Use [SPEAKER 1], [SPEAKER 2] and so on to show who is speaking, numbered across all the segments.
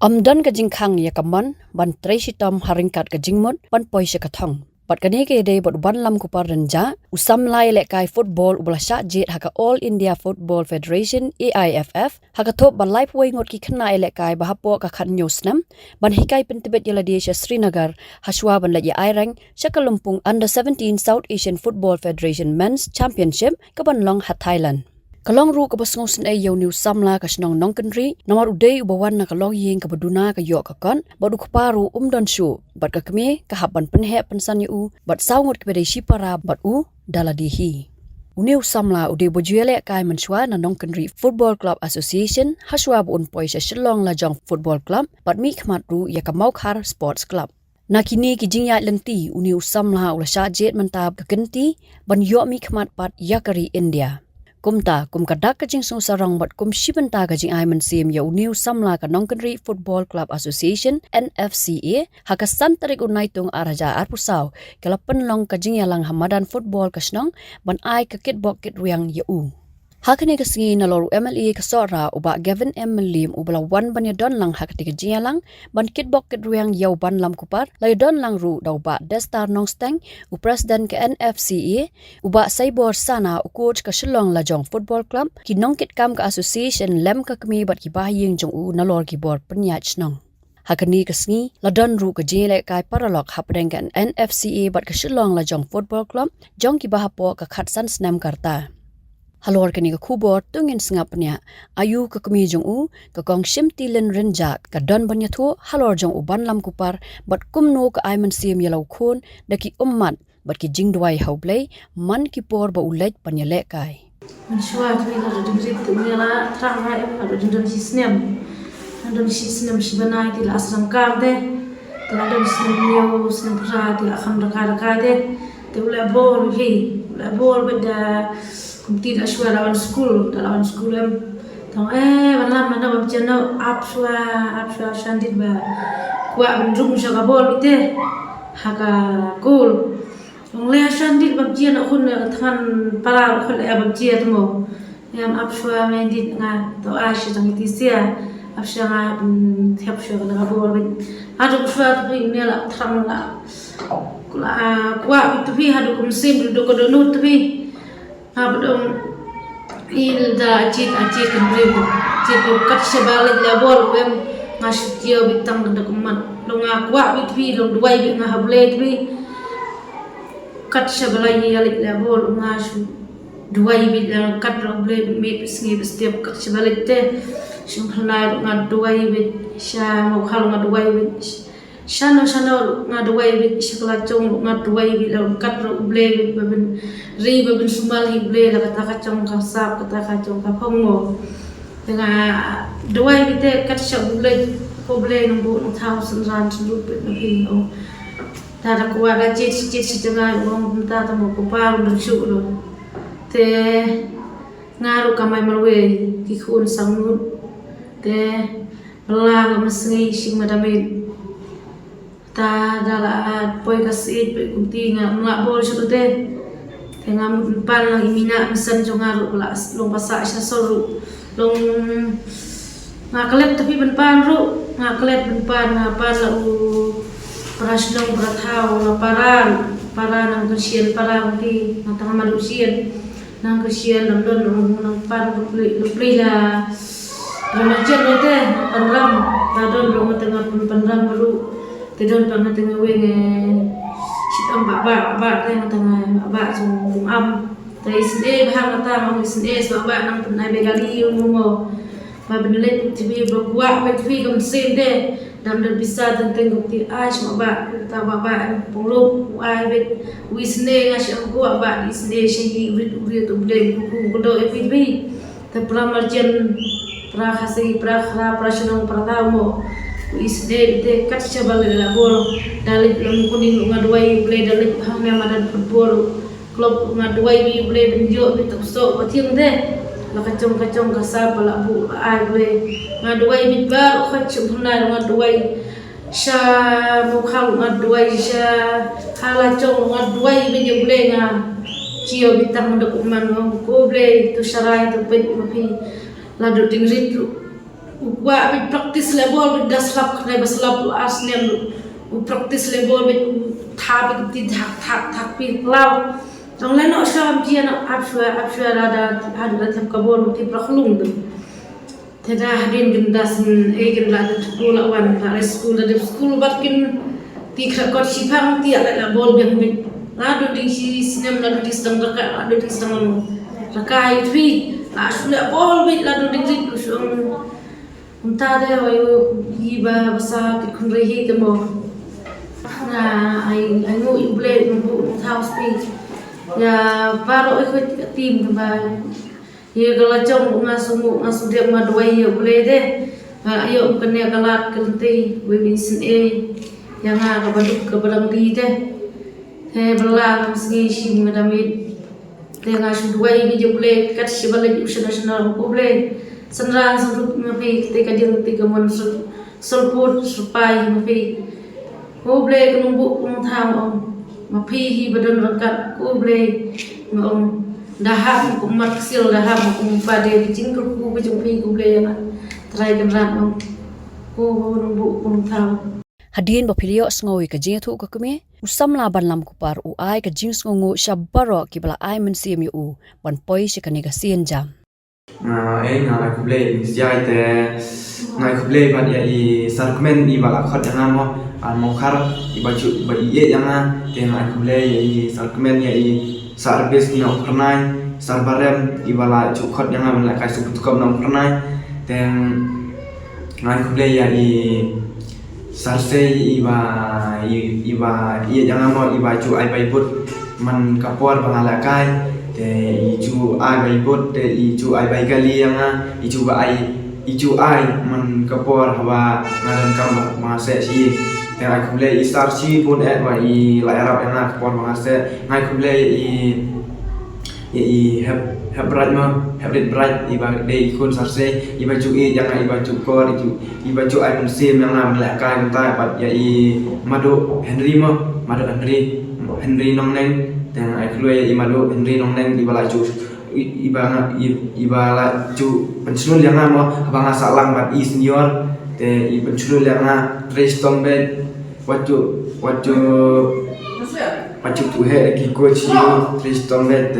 [SPEAKER 1] Amdan ka jingkhang ya kaman ban treishitam haringkat ka jingmut ban poisha ka thong pat kani ke de bot ban lam ku par ranja usam lai le kai football ubla sha jet haka All India Football Federation AIFF haka thop ban life way ngot ki khna ele kai ba hapo ka khan nyusnam ban hikai pentibet yaladesha Srinagar haswa ban la ya airang shakalumpung Under 17 South Asian Football Federation Men's Championship ka ban long ha Thailand kalong ru ka basngong sin ay yaw niu samla ka snong nong country namar uday ubawan na kalong ying ka baduna ka yo ka kon badu ka paru don shu bat ka kme ka haban penhe pensan yu bat sawngot ka bedai shipara bat u daladihi uniu samla uday bojuele kai manswa na nong country Football Club Association haswa bu un poisha shillong la jong football club bat mi khmat ru ya ka Maukhar Sports Club nakini ki jingya lenti uniu samla ula sha jet mantab ka kenti ban yo mi khmat pat yakari India kumta kumkadak ka jing sarang bat kum shibanta ka jing ay man sim ya uniu samla ka Nongkanri Football Club Association NFCA haka santarik unay tung araja arpusaw kalapan long ka jing yalang hamadan football kasnong ban ay ka kitbok kitruyang yau hakani ka singi na loru MLA ka sora uba Gavin M. Lim ubala wan ban ya don lang hakati ka jing yalang ban kitbok kitruyang yau ban lam kupar lay don lang ru daw ba Destar Nongstang u president ka NFCA uba saibor sana u coach ka Shillong Lajong Football Club ki nongkit kam ka association lem ka kami bat ki bahaying jong u na lor ki bor penyach nong hakani ka singi ladon ru ka jile kai paralok hapdeng ka NFCA bat ka Shillong Lajong Football Club jong ki bahapo ka khatsan snam karta halor kani ka khubor tungin singapnya ayu ka kami jong u ka kong shimtilen renjak ka don banya thu halor jong u ban lam kupar bat kumno ka aiman sim yalau khon daki ummat bat ki jingdwai haublei man ki por ba ulet panyale kai
[SPEAKER 2] Menshua tu ina do dimrit tu mila tanga em ado dindon sisnem shibana ti la asram karde te la dom sinem neo sinem pra ti akham rakar de te ula bol beda kumti da shwa lawan school em tong banlam mana bab chano apswa shandit ba kwa benjung shaga bol ite haka goal Ongle shandit bab jian akun than para khol ya bab jiat mo yam apswa mendit nga to ash tang tisia apsha nga thep shwa na bol adu shwa tu ne la thang la kula kwa tu bi hadu kum sim do ko do nut bi abdom il da ajit kembrib jiko kat sebalik la bol em ngas tio bitang da kumat longa kwa bitwi long duai bi nga hable bi kat sebalai alik la bol ngas duai bi kat roble mi sngi setiap kat sebalik te sunghlai nga duai bi sha mo khal nga duai bi shano nga duai bi shikla chong nga duai bi long kat roble bi babin ri babin sumal hible la kata kacong ka sap kata kacong ka pongo dengan duai bi te kat sha buble poble numbu no thousand rand rupiah no pino tada kuwa ga jet tengah ngom ta ta mo ko pa ru shu lo te ngaru kamai marwe ki khun sangut te belang mesngi sing madame ta dala poi ka sit pe kunti nga ngak bol shu te tengah pan lang imina mesan jong ngaru kelas long pasa sa soru long ngaklet tapi benpan ru ngaklet benpan ngapa la u prasnong brathau la para nang kusien para unti nang malusien nang kusien nang don nang pan lupli la remajen ote panram tadon ro tengah panram baru tedon pang tengah wenge sitam ba tengah ba sung am tai sne bahang ta mang sne so ba nang punai begali mo ba benlet tibi bagwa ba tibi gam sende dam dar bisa tentang bukti ash ba ta ba polo ai bet wisne ngas ko ba isne shi uri to ble ku do epibi ta pramarjen pra khasi pra khra prashnong pratamo isde de kat chabal la bol dalik lam kuning ngadwai ble dalik hang madan football klub ngadwai bi ble benjo bi tokso bathing de la kacong ka sa pala bu ai ble ngadwai bi ba khachum thuna ngadwai sha mukhal ngadwai sha hala chong ngadwai bi je ble nga chio bitang dokuman ko ble tu sarai tu pet mapi la do dingrit Wa bit practice level bit daslap khnai baslap Arsenal practice level bit tha bit thak pi law tong le no sham ji na apshwa ada hadu tham kabon ti prakhlung de theda hadin bin das egen la de school wan la school de school batkin ti khakot sipang ti ala bol beng bit la do ding si sinem la do distang raka do distang raka itwi la shula bol bit la do ding zik shum Unta de wayo iba basa kikunre hi temo na ai ngo ible mbu house page ya paro ikut tim ba ye gala chong ngasu de ma doi ye ble de ayo kene galat kelti women's a yang ga baduk ke barang di de he belang sgi shi ngadamit de ngasu doi bi je ble kat shi bale national ko ble Senrang sebut mapi ketika dia tiga mon serput supai mapi kuble kenumbu kumtham om mapi hi badan rekat kuble om daham kumat kecil daham kumpade bicing kerku bicing pi kuble yang terai kenrat om ku numbu kumtham
[SPEAKER 1] Hadin bapilio ngoi ka jing thu ka keme usam la ban lam kupar u ai ka jing ngongo shabaro ki bala ai men sim yu ban poi se kani ka sien jam
[SPEAKER 3] ngai kuble siai te ngai kuble ban ya I sarkmen I bala khot yang mo an mo khar I baju ba I yang te ngai kuble ya I sarkmen ya I sarbes ni ok pernai sarbarem I bala chu khot yang man la kai su tukom nam pernai te ngai kuble ya I sarse iba yang mo I baju ai bai but man kapor bangala kai te ichu ai bai bot te ichu ai bai gali yang ichu ai man kapor hawa ngadan kam ma se si te ai kumle I star si pun wa I la arab yang kapor ma se ngai kumle I have bright I ba de ikun sarse I baju yang I baju kor I baju ai pun sim yang la la kai ta pat ya I madu Henry nong neng dan ai keluar I malu Henry nong neng di bala ju ibala ju pensulul yang mo abang salang bat I senior te I pensulul yang Trace Tombet waju tu he ki coach Trace Tombet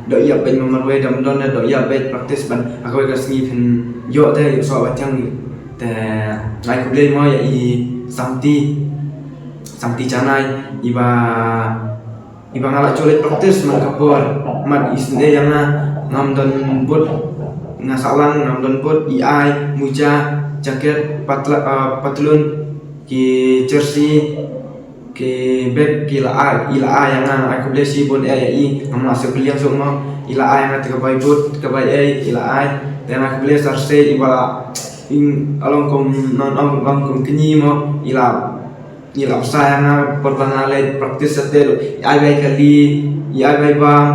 [SPEAKER 3] do ya ben mamarwe dam don do ya bet practice ban aku ka sni pen yo te so ba chang te ai ku le mo ya I samti chanai iba ngala colet practice man kapor mat isne yang ngam don bot ngasalang ngam don bot ai muja jaket patlun ki jersey ki bag ki ila yang aku beli si bon ai ngam masuk beliang semua ila ai yang ke bai bot ke bai ila ai dan aku beli sarse ibala along kom non kom kenyi mo ila sayang perbangale praktis setel ai bai kali ai bai bang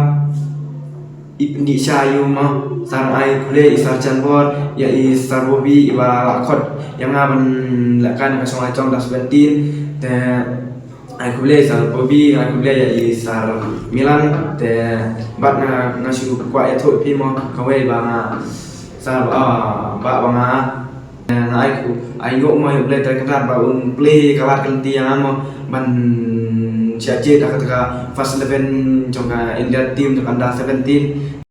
[SPEAKER 3] ipndi sayu ma sang ai kule isar janbor ya isar bobi iba lakot yang ngaban lakan kasong acong das bentin te ai kule isar bobi ai kule ya isar milan te bat ngasu kwa ya thoi pi mo kawe ba sar ba banga ai ngok mo play terkenal ba un play kalah kelti yang amo ban siaje dah ketika fast 11 jongka India team untuk anda 17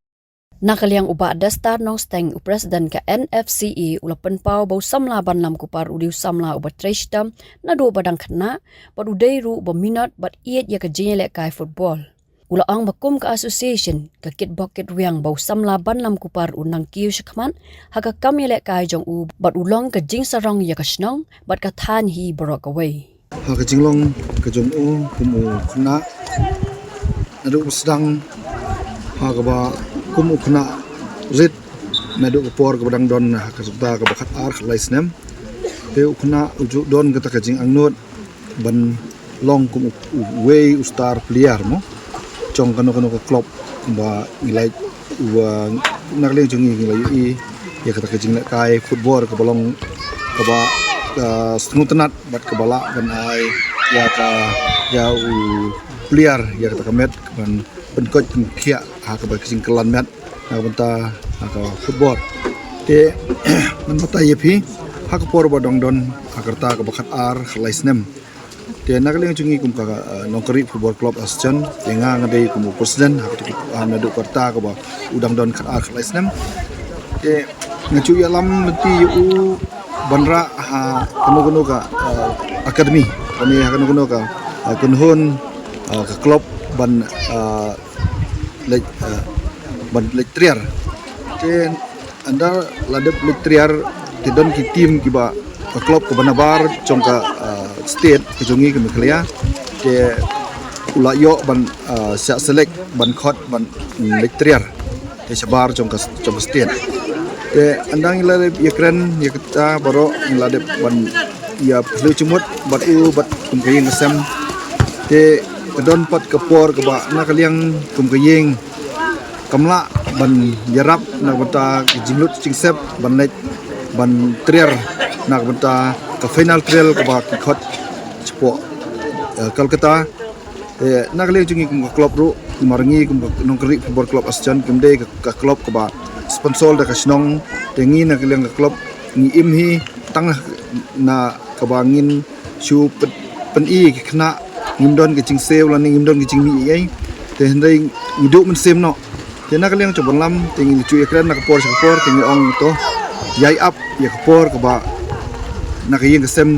[SPEAKER 1] Nakaliang uba dastar nong steng presiden ka NFCE ulapan pau bau samla ban lam kupar udiu samla uba treshtam na do badang kena but udairu uba minat but iet ya ka jinyele kai football. Ula ang bakum ka association ka kit bucket riang bau samla ban lam kupar unang kiu shakman haka kamyele kai jong u but ulang ka jing sarang ya ka snong but ka than hi borok away.
[SPEAKER 4] Haka jinglong ka jong u kumu kena adu sedang haka ba kumu kena rit nadu kapor ke badang don haka subta ka bakat ar khlai snem te ukna uju don kata ka jing angnot ban long kumu way ustar player mo chong kano ka klop ba ngilai wa nakling jong ngilai ya kata ka jing kai football ka balong ka ba snutenat bat ka bala ban ai ya ka ya player ya kata ka met ban penkot kia haka ba kising kelan met na benta haka football te มันมาตายพี่ฮักปอร์บดองดอนฮักตากับบักอาร์ไลส์เนมเดี๋ยวนักเลี้ยงจุงอีกุมกับนองกรีฟุตบอลคลับอัสจันเองงานได้กุมประธานฮักตุกนาดูกตากับอุดังดอนขัดอาร์ไลส์เนมเดี๋ยวงจุยาลัมที่อยู่บันระฮากันโกกับอะคาเดมีวันนี้กันโกกับกันฮอนกับคลับบันเล็กเตรียร์เดี๋ยวอันนั้นระดับเล็กเตรียร์ที่ดอนki tim kiba ka klub ka banabar jong ka state ka jongi ka miklia ke ula yo ban sia select ban khot ban lectrier ke sabar jong ka state ke andang ila yakran yakta baro ila de ban ya plu chumut bat u bat kum kayeng sem ke don pat ka por ka ba na kaliang kum kayeng kamla ban yarap na bata jinglut chingsep ban lek ban trier nak benta ke final trial ke ba ki khot chpo Kolkata nak leng jungi kum klub ru marangi kum nongkri football club Asjan kumde ka klub ke ba sponsor da ka snong tengi nak leng ka klub ni im hi tang na ka bangin chu pen i khna ngimdon ke jing sel lan ngimdon ke jing mi ai te hendai ngidu men sem no te nak leng chobon lam tengi chu ekran nak por tengi ong to yai up ya kapor ka ba nak yeng kesem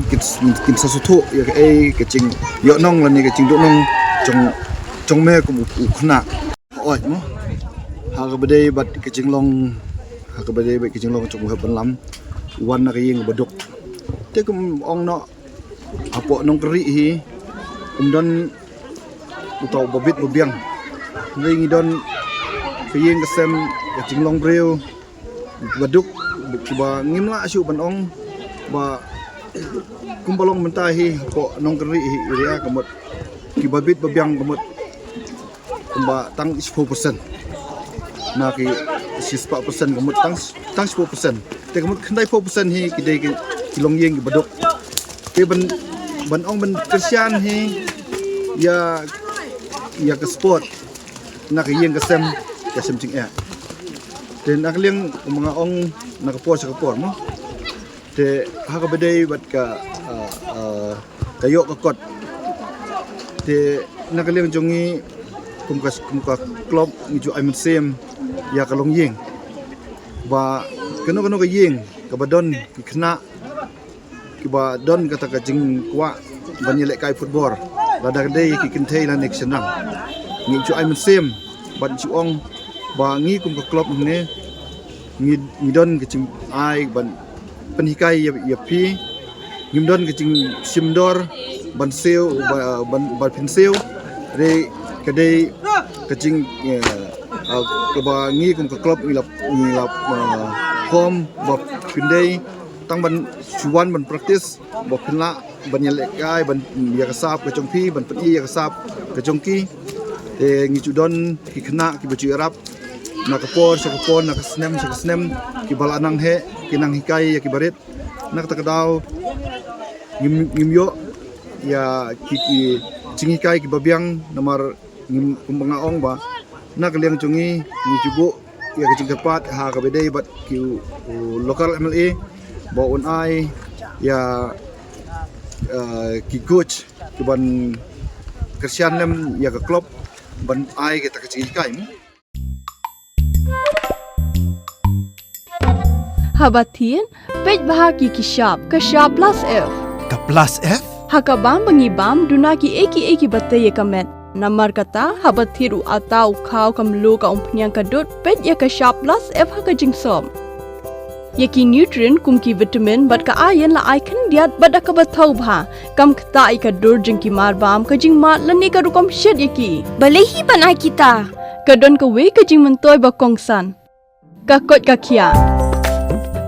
[SPEAKER 4] kin sasutu ya ke ke jing yo nong la ni ke jing do nong jong me ku khna oi mo ha ka bade bat ke jing long ha ka bade ke jing long jong ban lam wan nak yeng baduk te kum ong no apo nong kri hi don utau babit bobiang ngi don ke yeng kesem ke jing long breu baduk ba ngimla asu banong ba kumbalong mentahi ko nong keri area kamot kibabit babyang kamot ba tang 10% na ki 6% kamot tang 10% te kamot khandai 4% hi kidai ki longyeng ki badok ke ban ong ban Christian hi ya ke sport na ki yeng kasem ching e dan nak liang mga ong nakapor sa kapor mo te haka baday bat ka kayo kakot te nakaliang jongi kum ka klub ni ju ay sem ya kalong yeng ba kano ka yeng ka badon ki khna ki ba don kata ka jing kwa banile kai football la da day ki kintay la next nang ni ju ay sem ban ju ong ba ngi kum ka klub ne ngi don ke ching ai ban penhikai ya pi ngim don ke ching simdor ban seo ban pinseo re kadai ke ching ke ba ngi kum ka klub ngilap home ba pindai tang ban suwan ban practice ba pinla ban yelekai ban ya kasap ke chongpi ban peti ya kasap ke chongki ngi chudon ki khna ki baju arab nak kapor nak snem ki balanang he kinang hikai ya ki barit nak takadaw ngimyo ya ki cingikai ki babyang namar ngim kumbangaong ba nak liang chungi ni jugo ya ki cingkapat ha ka bedai bat ki local MLA ba on ai ya ki coach ki ban Christian lem ya ka klub ban ai kita ka cingikai
[SPEAKER 5] Habatin, pej bahagi kishab plus F.
[SPEAKER 6] Ka plus F?
[SPEAKER 5] Hakabam bangibam dunaki eki batay kamet. Namar kata habathiru atau kau kamlu ka umpnyang kadut pej ya kishab plus F hakajing som. Yaki nutrient kumki vitamin bat ka ayan la icon diat bat akabatau bha. Kam kata ikadur jengki marbam kajing mat lani ka rukam shed yaki.
[SPEAKER 7] Balehi panai kita.
[SPEAKER 5] Kadon ka we kajing mentoy bakongsan. Kakot kakia.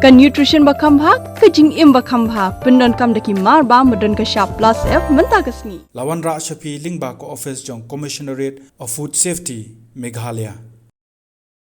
[SPEAKER 5] Ka nutrition bakam bha kajing im bakam bha pendon kam daki mar ba modon ka sharp plus F menta kasni
[SPEAKER 6] Lawan Ra Shafi Lingba ko office jong Commissionerate of Food Safety Meghalaya